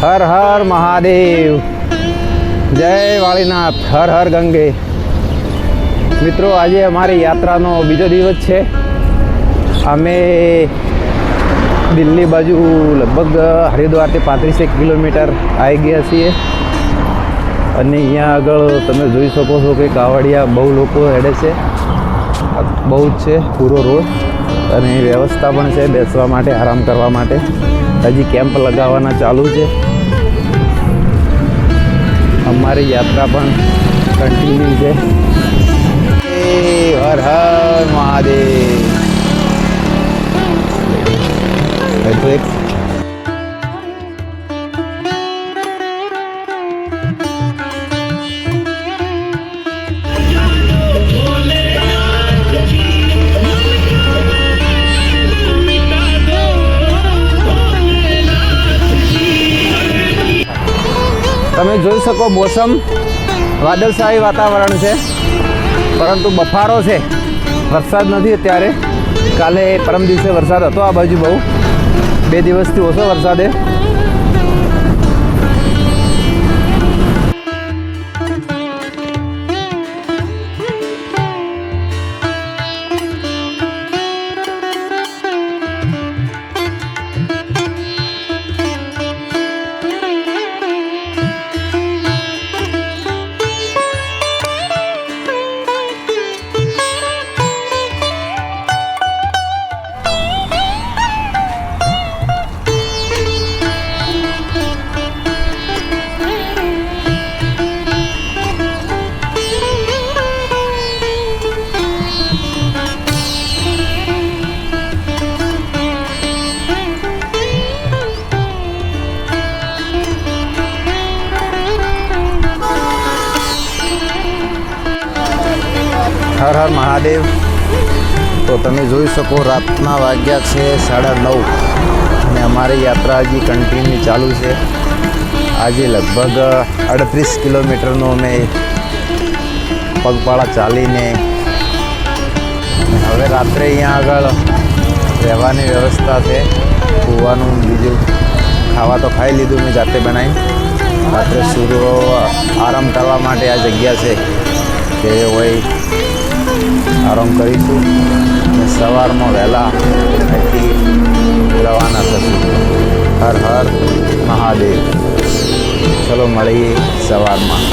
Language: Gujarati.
હર હર મહાદેવ, જય વાળીનાથ, હર હર ગંગે. મિત્રો, આજે અમારી યાત્રાનો બીજો દિવસ છે. અમે દિલ્હી બાજુ લગભગ હરિદ્વારથી 35 કિલોમીટર આવી ગયા છીએ અને અહીંયા આગળ તમે જોઈ શકો છો કે કાવડિયા બહુ લોકો હેડે છે, બહુ જ છે પૂરો રોડ, અને વ્યવસ્થા પણ છે બેસવા માટે, આરામ કરવા માટે. હજી કેમ્પ લગાવવાના ચાલુ છે. અમારી યાત્રા પણ કન્ટિન્યુ છે. હર હર મહાદેવ. તમે જોઈ શકો મોસમ વાદળછાયું વાતાવરણ છે, પરંતુ બફારો છે. વરસાદ નથી અત્યારે. કાલે પરમ દિવસે વરસાદ હતો આ બાજુ બહુ, 2 દિવસથી ઓછો વરસાદ છે. હર હર મહાદેવ. તો તમે જોઈ શકો રાતના વાગ્યા છે 9:30 અને અમારી યાત્રા હજી કન્ટિન્યુ ચાલુ છે. આજે લગભગ 38 કિલોમીટરનો અમે પગપાળા ચાલીને હવે રાત્રે અહીંયા આગળ રહેવાની વ્યવસ્થા છે, સુવાનું, બીજું ખાવા તો ખાઈ લીધું મેં જાતે બનાવી. રાત્રે સૂર્યો આરામ કરવા માટે આ જગ્યા છે કે હોય આરામ કરીશું અને સવારમાં વહેલા અહીંથી રવાના થશું. હર હર મહાદેવ. ચલો મળીએ સવારમાં.